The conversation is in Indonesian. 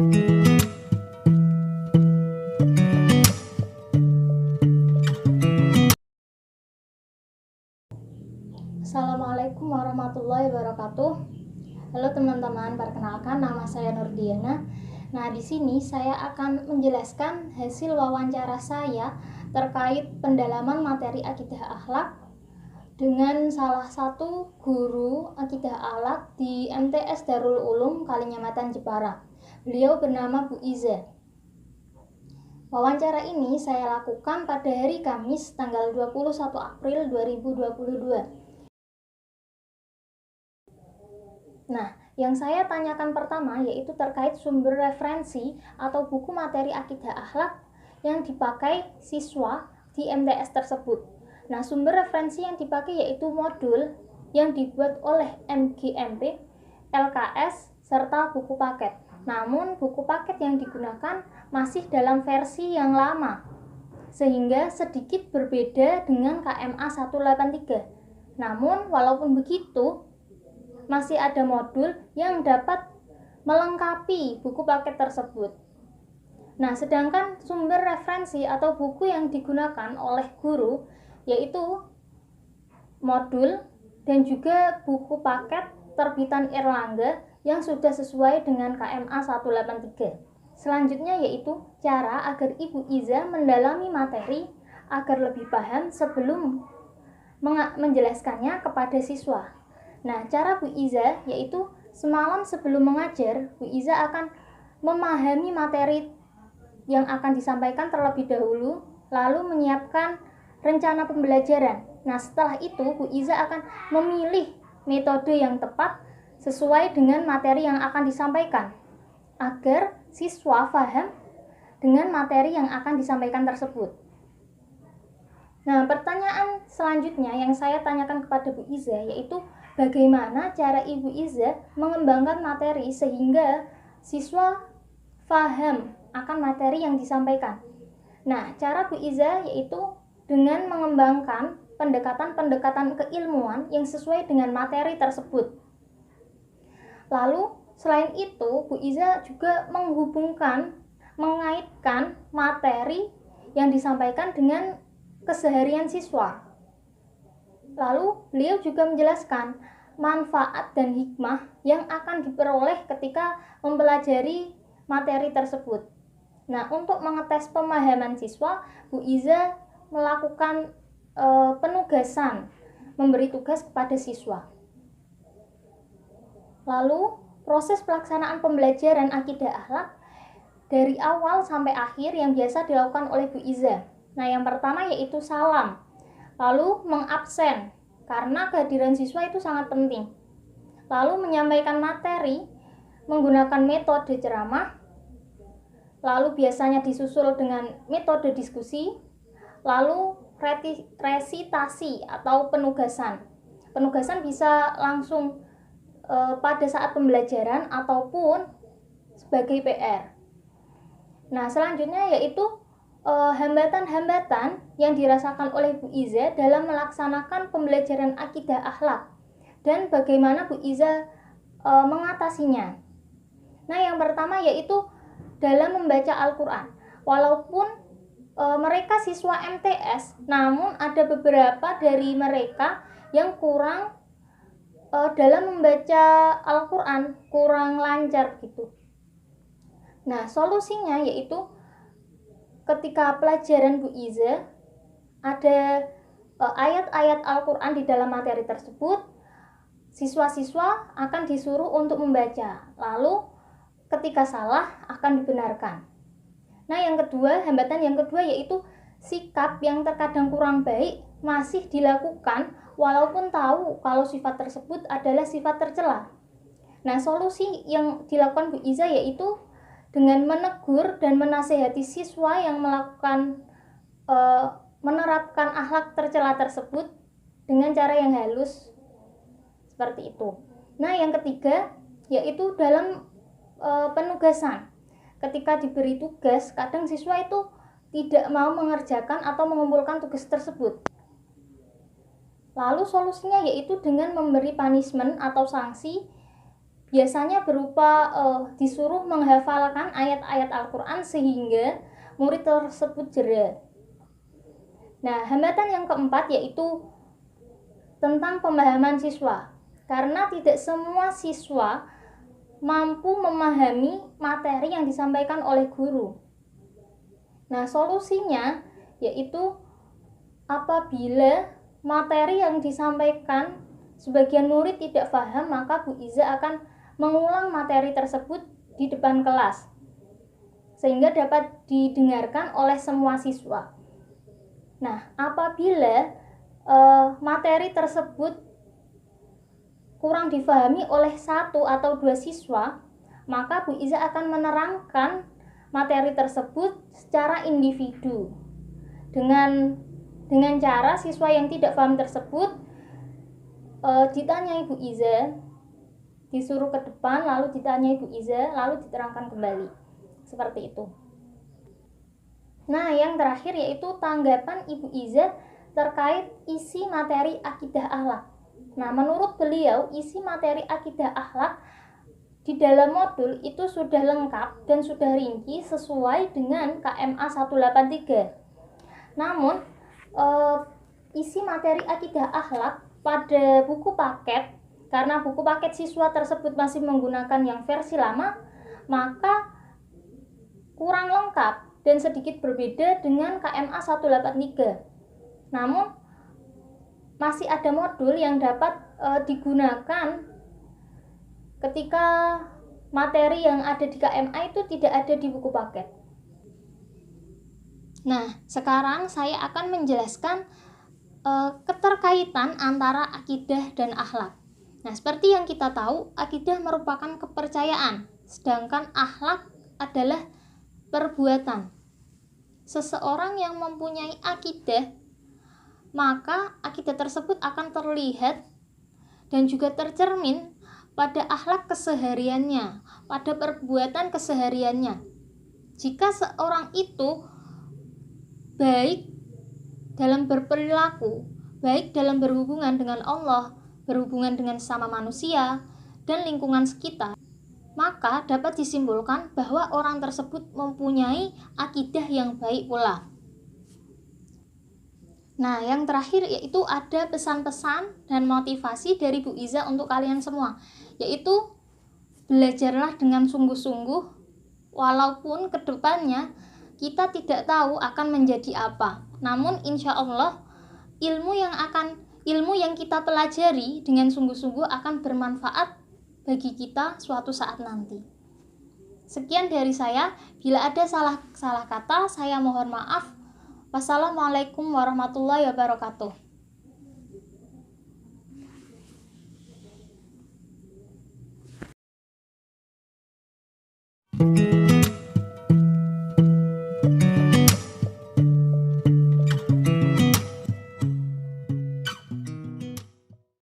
Assalamualaikum warahmatullahi wabarakatuh. Halo teman-teman, perkenalkan nama saya Nurdiana. Nah, di sini saya akan menjelaskan hasil wawancara saya terkait pendalaman materi akidah akhlak dengan salah satu guru akidah akhlak di MTS Darul Ulum Kalinyamatan Jepara. Beliau bernama Bu Iza. Wawancara ini saya lakukan pada hari Kamis tanggal 21 April 2022. Nah, yang saya tanyakan pertama yaitu terkait sumber referensi atau buku materi akidah akhlak yang dipakai siswa di MTS tersebut. Nah, sumber referensi yang dipakai yaitu modul yang dibuat oleh MGMP, LKS, serta buku paket. Namun, buku paket yang digunakan masih dalam versi yang lama, sehingga sedikit berbeda dengan KMA 183. Namun, walaupun begitu, masih ada modul yang dapat melengkapi buku paket tersebut. Nah, sedangkan sumber referensi atau buku yang digunakan oleh guru yaitu modul dan juga buku paket terbitan Erlangga yang sudah sesuai dengan KMA 183. Selanjutnya yaitu cara agar Ibu Iza mendalami materi agar lebih paham sebelum menjelaskannya kepada siswa. Nah, cara Bu Iza yaitu semalam sebelum mengajar, Bu Iza akan memahami materi yang akan disampaikan terlebih dahulu, lalu menyiapkan rencana pembelajaran. Nah, setelah itu Bu Iza akan memilih metode yang tepat sesuai dengan materi yang akan disampaikan, agar siswa paham dengan materi yang akan disampaikan tersebut. Nah, pertanyaan selanjutnya yang saya tanyakan kepada Bu Iza yaitu bagaimana cara Ibu Iza mengembangkan materi sehingga siswa paham akan materi yang disampaikan. Nah, cara Bu Iza yaitu dengan mengembangkan pendekatan-pendekatan keilmuan yang sesuai dengan materi tersebut. Lalu, selain itu, Bu Iza juga mengaitkan materi yang disampaikan dengan keseharian siswa. Lalu beliau juga menjelaskan manfaat dan hikmah yang akan diperoleh ketika mempelajari materi tersebut. Nah, untuk mengetes pemahaman siswa, Bu Iza melakukan penugasan, memberi tugas kepada siswa. Lalu proses pelaksanaan pembelajaran akidah akhlak dari awal sampai akhir yang biasa dilakukan oleh Bu Iza. Nah, yang pertama yaitu salam, lalu mengabsen karena kehadiran siswa itu sangat penting. Lalu menyampaikan materi menggunakan metode ceramah, lalu biasanya disusul dengan metode diskusi, lalu resitasi atau penugasan. Penugasan bisa langsung pada saat pembelajaran ataupun sebagai PR. Nah, selanjutnya yaitu hambatan-hambatan yang dirasakan oleh Bu Iza dalam melaksanakan pembelajaran akidah akhlak dan bagaimana Bu Iza mengatasinya. Nah, yang pertama yaitu dalam membaca Al-Quran. Walaupun mereka siswa MTS, namun ada beberapa dari mereka yang kurang dalam membaca Al-Quran, kurang lancar gitu. Nah, solusinya yaitu ketika pelajaran Bu Iza ada ayat-ayat Al-Quran di dalam materi tersebut, siswa-siswa akan disuruh untuk membaca, lalu ketika salah akan dibenarkan. Nah, hambatan yang kedua yaitu sikap yang terkadang kurang baik masih dilakukan walaupun tahu kalau sifat tersebut adalah sifat tercela. Nah, solusi yang dilakukan Bu Iza yaitu dengan menegur dan menasihati siswa yang menerapkan akhlak tercela tersebut dengan cara yang halus seperti itu. Nah, yang ketiga yaitu dalam penugasan. Ketika diberi tugas, kadang siswa itu tidak mau mengerjakan atau mengumpulkan tugas tersebut. Lalu solusinya yaitu dengan memberi punishment atau sanksi biasanya berupa disuruh menghafalkan ayat-ayat Al-Quran sehingga murid tersebut jera. Nah, hambatan yang keempat yaitu tentang pemahaman siswa, karena tidak semua siswa mampu memahami materi yang disampaikan oleh guru. Nah, solusinya yaitu apabila materi yang disampaikan sebagian murid tidak paham, maka Bu Iza akan mengulang materi tersebut di depan kelas sehingga dapat didengarkan oleh semua siswa. Nah, apabila materi tersebut kurang difahami oleh satu atau dua siswa, maka Bu Iza akan menerangkan materi tersebut secara individu dengan cara siswa yang tidak paham tersebut ditanya Ibu Iza, disuruh ke depan, lalu ditanya Ibu Iza, lalu diterangkan kembali. Seperti itu. Nah, yang terakhir yaitu tanggapan Ibu Iza terkait isi materi akidah akhlak. Nah, menurut beliau, isi materi akidah akhlak di dalam modul itu sudah lengkap dan sudah rinci sesuai dengan KMA 183. Namun, isi materi akidah akhlak pada buku paket, karena buku paket siswa tersebut masih menggunakan yang versi lama, maka kurang lengkap dan sedikit berbeda dengan KMA 183. Namun masih ada modul yang dapat digunakan ketika materi yang ada di KMA itu tidak ada di buku paket. Nah, sekarang saya akan menjelaskan keterkaitan antara akidah dan akhlak. Nah, seperti yang kita tahu, akidah merupakan kepercayaan, sedangkan akhlak adalah perbuatan. Seseorang yang mempunyai akidah, maka akidah tersebut akan terlihat dan juga tercermin pada akhlak kesehariannya, pada perbuatan kesehariannya. Jika seorang itu baik dalam berperilaku, baik dalam berhubungan dengan Allah, berhubungan dengan sesama manusia, dan lingkungan sekitar, maka dapat disimpulkan bahwa orang tersebut mempunyai akidah yang baik pula. Nah, yang terakhir yaitu ada pesan-pesan dan motivasi dari Bu Iza untuk kalian semua, yaitu belajarlah dengan sungguh-sungguh, walaupun kedepannya kita tidak tahu akan menjadi apa. Namun insya Allah ilmu yang kita pelajari dengan sungguh-sungguh akan bermanfaat bagi kita suatu saat nanti. Sekian dari saya. Bila ada salah kata, saya mohon maaf. Wassalamualaikum warahmatullahi wabarakatuh.